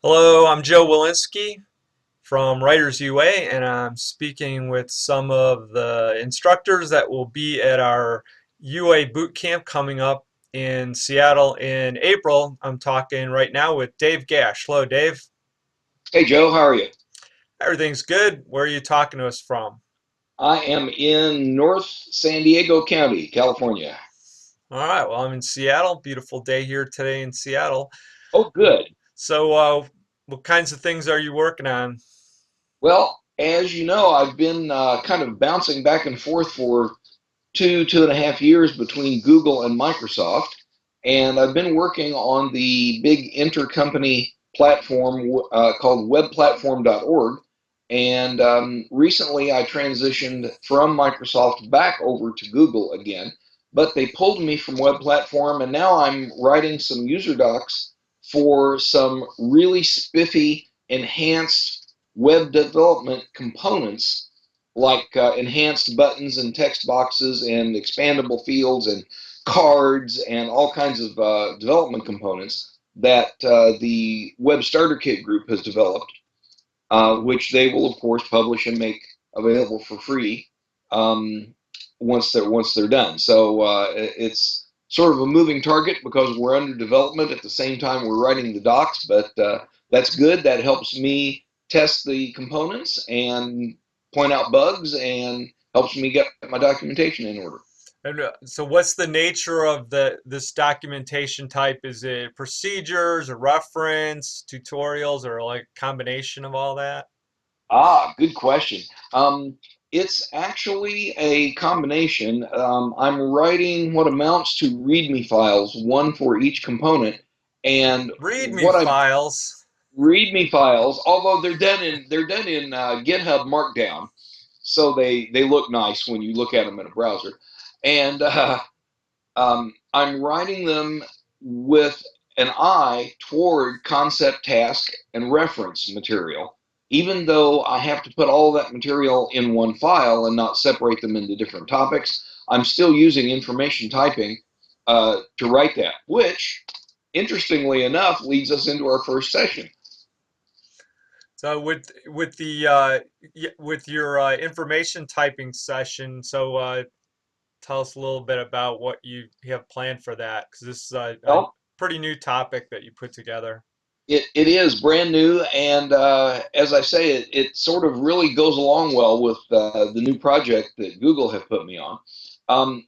Hello, I'm Joe Walensky from WritersUA, and I'm speaking with some of the instructors that will be at our UA boot camp coming up in Seattle in April. I'm talking right now with Dave Gash. Hello, Dave. Hey Joe, how are you? Everything's good. Where are you talking to us from? I am in North San Diego County, California. All right, well, I'm in Seattle. Beautiful day here today in Seattle. Oh, good. So, what kinds of things are you working on? Well, as you know, I've been kind of bouncing back and forth for 2.5 years between Google and Microsoft, and I've been working on the big intercompany platform called webplatform.org. And recently I transitioned from Microsoft back over to Google again, but they pulled me from Web Platform, and now I'm writing some user docs for some really spiffy, enhanced web development components like enhanced buttons and text boxes and expandable fields and cards and all kinds of development components that the Web Starter Kit group has developed, which they will of course publish and make available for free um, once they're done. So it's sort of a moving target because we're under development at the same time we're writing the docs, but that's good. That helps me test the components and point out bugs and helps me get my documentation in order. And so what's the nature of this documentation type? Is it procedures, a reference, tutorials, or like combination of all that? Good question. Um, it's actually a combination. I'm writing what amounts to README files, one for each component, and README what I'm files. README files, although they're done in GitHub Markdown, so they look nice when you look at them in a browser, and I'm writing them with an eye toward concept, task, and reference material. Even though I have to put all that material in one file and not separate them into different topics, I'm still using information typing to write that, which, interestingly enough, leads us into our first session. So with your information typing session, tell us a little bit about what you have planned for that, because this is a Well, pretty new topic that you put together. it is brand new, and as I say, it sort of really goes along well with the new project that Google have put me on.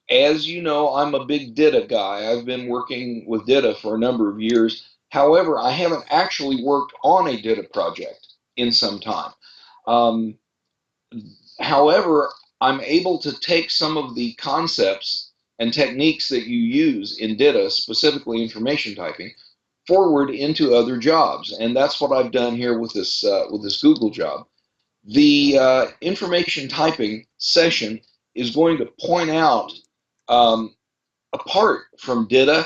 As you know, I'm a big data guy. I've been working with data for a number of years. However, I haven't actually worked on a data project in some time. Um, However, I'm able to take some of the concepts and techniques that you use in data, specifically information typing, forward into other jobs, and that's what I've done here with this Google job. The information typing session is going to point out, um, apart from data,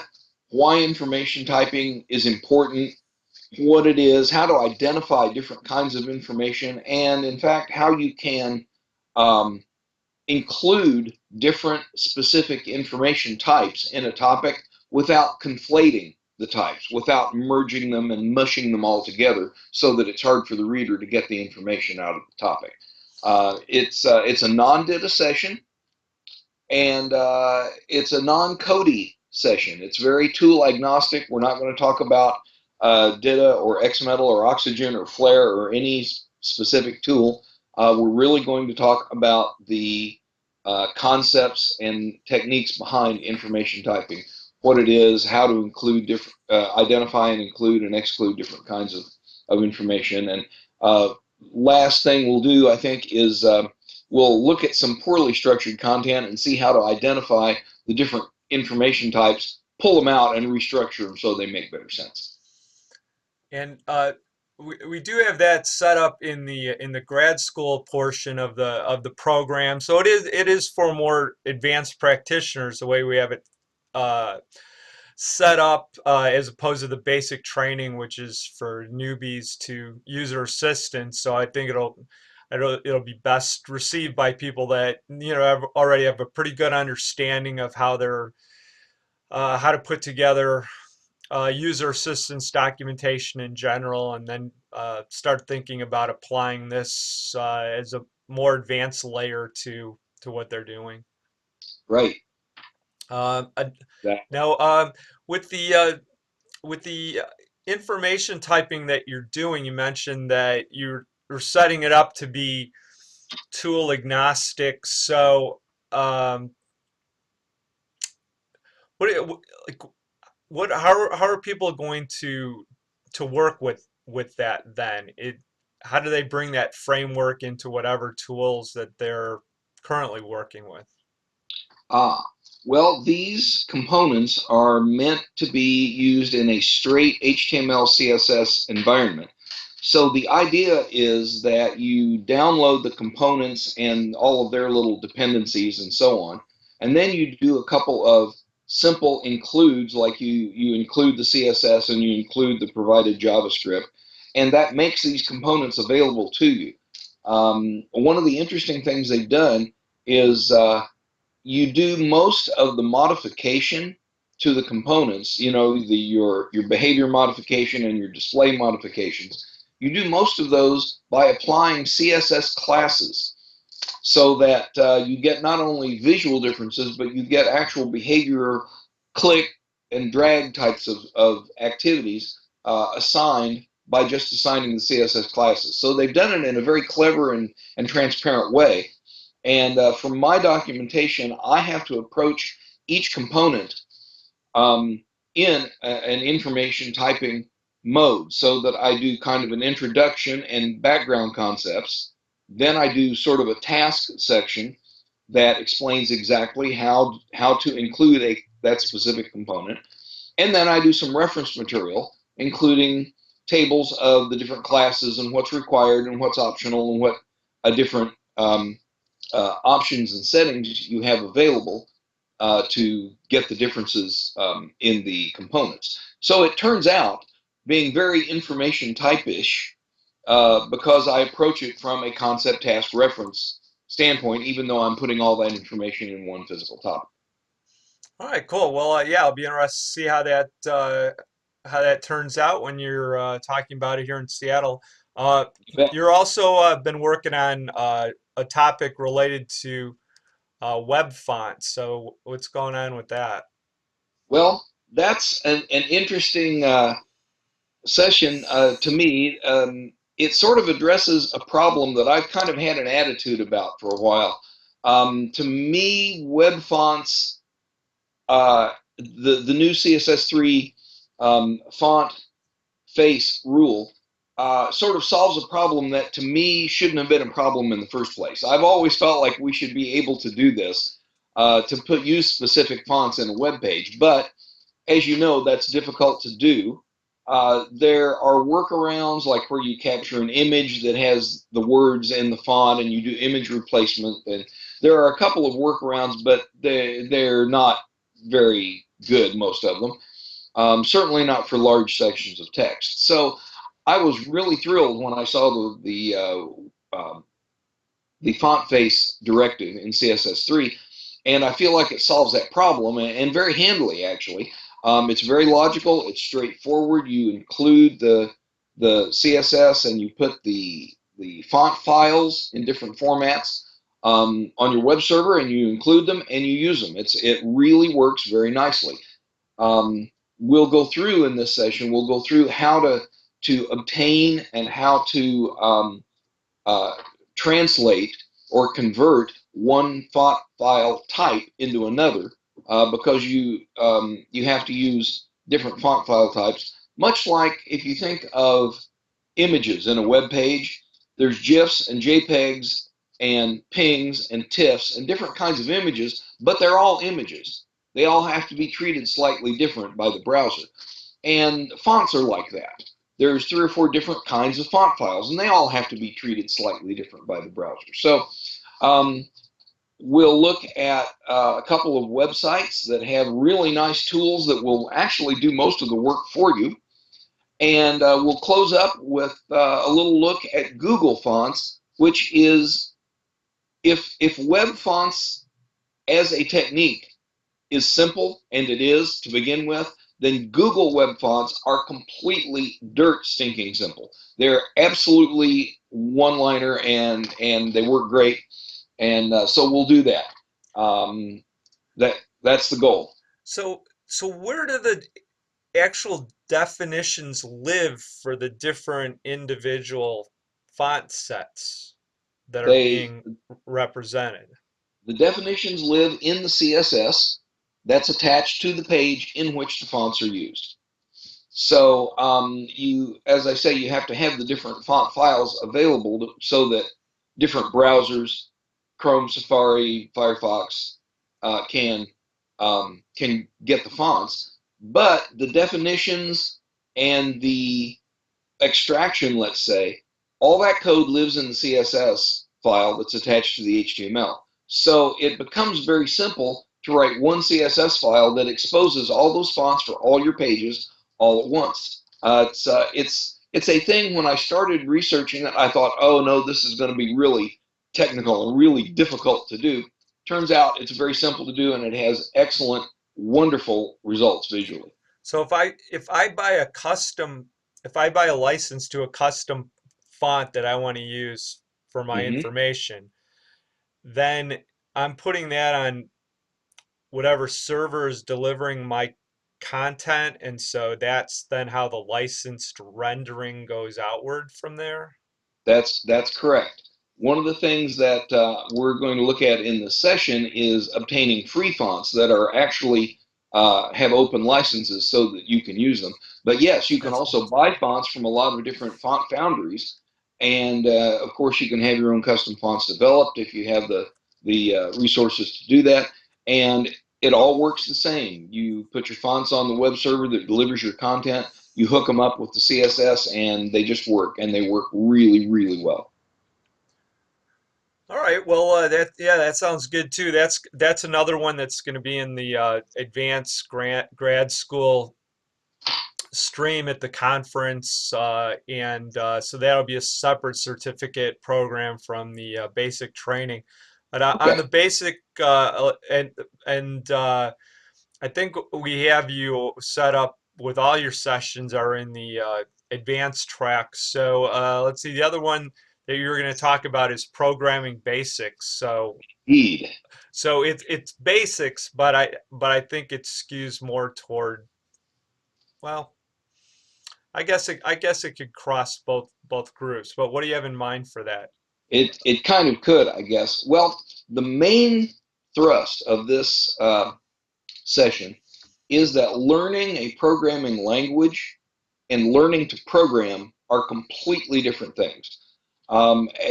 why information typing is important, what it is, how to identify different kinds of information, and in fact, how you can um, include different specific information types in a topic without conflating the types, without merging them and mushing them all together so that it's hard for the reader to get the information out of the topic. It's a non-data session, and it's a non-codey session. It's very tool agnostic. We're not going to talk about data or XMetal or Oxygen or Flare or any specific tool. We're really going to talk about the concepts and techniques behind information typing, what it is, how to include different, identify and include and exclude different kinds of information. And last thing we'll do, I think, is we'll look at some poorly structured content and see how to identify the different information types, pull them out, and restructure them so they make better sense. And we do have that set up in the grad school portion of the program. So it is for more advanced practitioners the way we have it uh, set up, as opposed to the basic training, which is for newbies to user assistants. So I think it'll be best received by people that already have a pretty good understanding of how to put together user assistance documentation in general, and then start thinking about applying this as a more advanced layer to what they're doing. Right. Um, uh, That. Now, with with the information typing that you're doing, you mentioned that you're setting it up to be tool agnostic. So, um, like what how are people going to work with that then? How do they bring that framework into whatever tools that they're currently working with? Ah, well, these components are meant to be used in a straight HTML CSS environment. So the idea is that you download the components and all of their little dependencies and so on, and then you do a couple of simple includes, like you include the CSS and you include the provided JavaScript, and that makes these components available to you. One of the interesting things they've done is you do most of the modification to the components, your behavior modification and your display modifications. You do most of those by applying CSS classes so that you get not only visual differences, but you get actual behavior click and drag types of activities assigned by just assigning the CSS classes. So they've done it in a very clever and transparent way. And from my documentation, I have to approach each component in an information typing mode so that I do kind of an introduction and background concepts. Then I do sort of a task section that explains exactly how to include that specific component. And then I do some reference material, including tables of the different classes and what's required and what's optional and what a different options and settings you have available to get the differences in the components. So it turns out being very information type-ish because I approach it from a concept task reference standpoint, even though I'm putting all that information in one physical topic. All right, cool. Well, yeah, I'll be interested to see how that turns out when you're talking about it here in Seattle. Uh, you're also been working on a topic related to web fonts. So what's going on with that? Well, that's an interesting session to me. It sort of addresses a problem that I've kind of had an attitude about for a while. To me, web fonts, the new CSS3 font face rule sort of solves a problem that to me shouldn't have been a problem in the first place. I've always felt like we should be able to do this to use specific fonts in a web page, but as you know, that's difficult to do. There are workarounds like where you capture an image that has the words in the font and you do image replacement. And there are a couple of workarounds, but they're not very good, most of them. Certainly not for large sections of text. So I was really thrilled when I saw the font face directive in CSS3, and I feel like it solves that problem and very handily actually. It's very logical. It's straightforward. You include the CSS and you put the font files in different formats on your web server, and you include them and you use them. It really works very nicely. We'll go through in this session. We'll go through how to obtain and how to uh, translate or convert one font file type into another because you have to use different font file types. Much like if you think of images in a web page, there's GIFs and JPEGs and PNGs and TIFFs and different kinds of images, but they're all images. They all have to be treated slightly different by the browser. And fonts are like that. There's 3 or 4 different kinds of font files, and they all have to be treated slightly different by the browser. So um, we'll look at a couple of websites that have really nice tools that will actually do most of the work for you. And we'll close up with a little look at Google Fonts, which is if web fonts as a technique is simple, and it is to begin with, then Google web fonts are completely dirt stinking simple. They're absolutely one-liner, and they work great. And so we'll do that. Um, that's the goal. So where do the actual definitions live for the different individual font sets that are They being represented? The definitions live in the CSS that's attached to the page in which the fonts are used. So as I say, you have to have the different font files available so that different browsers, Chrome, Safari, Firefox, can get the fonts. But the definitions and the extraction, let's say, all that code lives in the CSS file that's attached to the HTML. So it becomes very simple to write one CSS file that exposes all those fonts for all your pages all at once. It's a thing. When I started researching it, I thought, oh no, this is going to be really technical and really difficult to do. Turns out it's very simple to do, and it has excellent, wonderful results visually. So if I buy a license to a custom font that I want to use for my Mm-hmm. information, then I'm putting that on whatever server is delivering my content, and so that's then how the licensed rendering goes outward from there. That's correct. One of the things that we're going to look at in this session is obtaining free fonts that are actually have open licenses so that you can use them. But yes, you can That's also buy fonts from a lot of different font foundries, and of course you can have your own custom fonts developed if you have the resources to do that. And it all works the same. You put your fonts on the web server that delivers your content, you hook them up with the CSS, and they just work, and they work really, really well. all right. Well, that sounds good too. That's another one that's going to be in the advanced grad school stream at the conference, and so that'll be a separate certificate program from the basic training. But on Okay. the basic and I think we have you set up with all your sessions are in the advanced track. So let's see, the other one that you're going to talk about is programming basics. Indeed. So it's basics, but I think it skews more toward, well, I guess it could cross both groups. But what do you have in mind for that? It kind of could, I guess. Well, the main thrust of this session is that learning a programming language and learning to program are completely different things.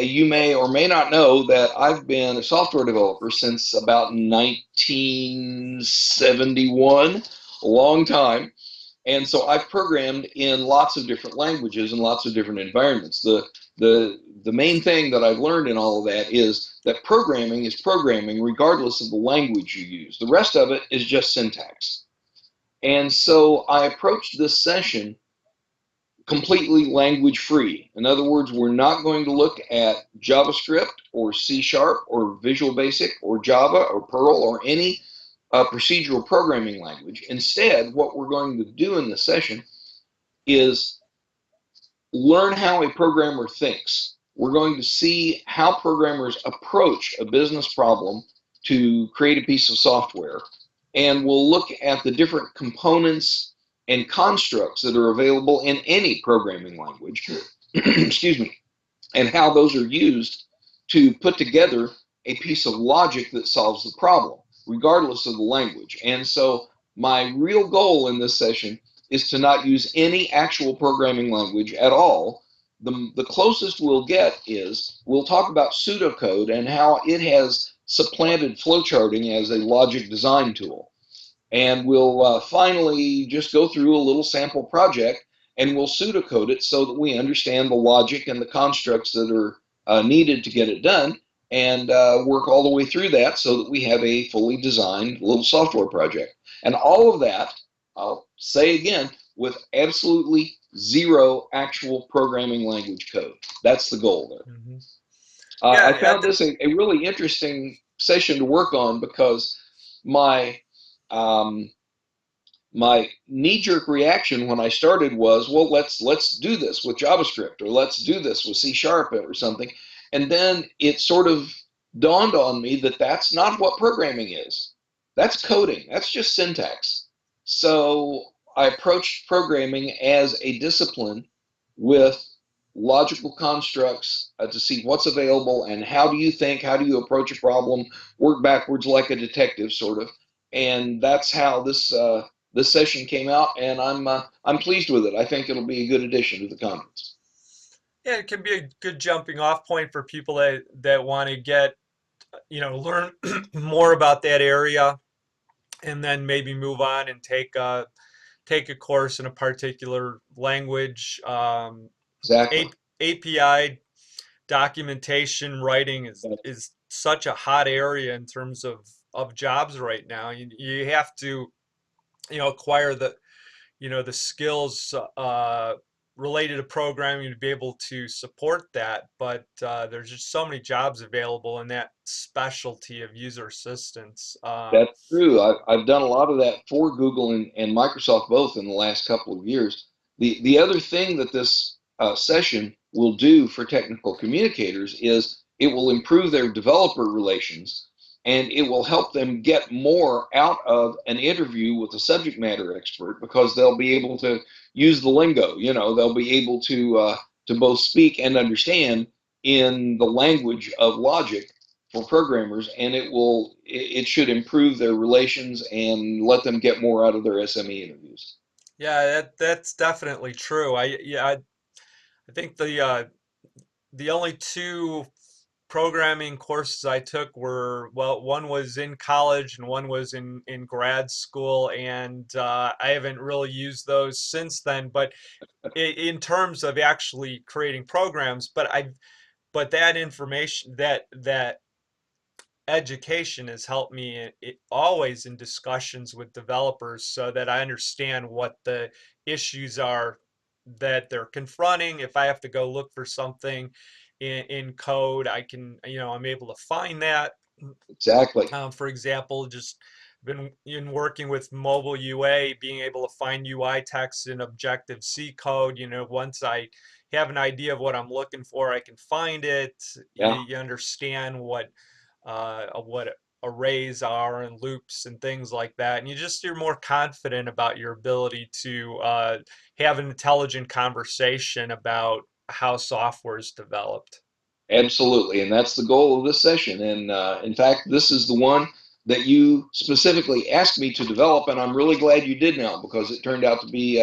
You may or may not know that I've been a software developer since about 1971, a long time. And so I've programmed in lots of different languages and lots of different environments. The main thing that I've learned in all of that is that programming is programming regardless of the language you use. The rest of it is just syntax. And so I approached this session completely language free. In other words, we're not going to look at JavaScript or C Sharp or Visual Basic or Java or Perl or any procedural programming language. Instead, what we're going to do in this session is learn how a programmer thinks. We're going to see how programmers approach a business problem to create a piece of software. And we'll look at the different components and constructs that are available in any programming language, excuse me, and how those are used to put together a piece of logic that solves the problem, regardless of the language. And so my real goal in this session is to not use any actual programming language at all. The closest we'll get is we'll talk about pseudocode and how it has supplanted flowcharting as a logic design tool. And we'll finally just go through a little sample project, and we'll pseudocode it so that we understand the logic and the constructs that are needed to get it done, and work all the way through that so that we have a fully designed little software project. And all of that, I'll say again, with absolutely zero actual programming language code. That's the goal there. Hmm. I Yeah, found this a really interesting session to work on because my um, my knee-jerk reaction when I started was, well, let's do this with JavaScript, or let's do this with C Sharp or something. And then it sort of dawned on me that that's not what programming is. That's coding. That's just syntax. So I approached programming as a discipline with logical constructs to see what's available and how do you think, how do you approach a problem, work backwards like a detective, sort of. And that's how this session came out, and I'm pleased with it. I think it'll be a good addition to the conference. Yeah, it can be a good jumping off point for people that want to get, learn more about that area and then maybe move on and take a course in a particular language. Exactly. API documentation writing is such a hot area in terms of jobs right now. You have to, acquire the skills related to programming to be able to support that. But there's just so many jobs available in that specialty of user assistance. That's true. I've done a lot of that for Google and Microsoft both in the last couple of years. The other thing that this session will do for technical communicators is it will improve their developer relations, and it will help them get more out of an interview with a subject matter expert because they'll be able to use the lingo. You know, they'll be able to both speak and understand in the language of logic for programmers, and it should improve their relations and let them get more out of their SME interviews. Yeah, that's definitely true. I think the only two programming courses I took were, well, one was in college and one was in grad school, and I haven't really used those since then. But in terms of actually creating programs, but that information, that education has helped me always in discussions with developers so that I understand what the issues are that they're confronting. If I have to go look for something in code, I can, I'm able to find that. Exactly. For example, just been in working with mobile UA, being able to find UI text in Objective C code. Once I have an idea of what I'm looking for, I can find it. Yeah, You understand what arrays are and loops and things like that, and you're more confident about your ability to have an intelligent conversation about how software is developed. absolutely. And that's the goal of this session. And in fact, this is the one that you specifically asked me to develop, and I'm really glad you did now because it turned out to be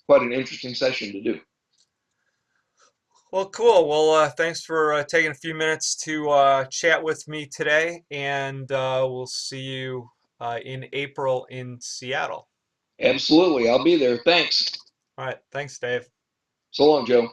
quite an interesting session to do. Well, cool. Well, thanks for taking a few minutes to chat with me today, and we'll see you in April in Seattle. Absolutely. I'll be there. Thanks. All right. Thanks, Dave. So long, Joe.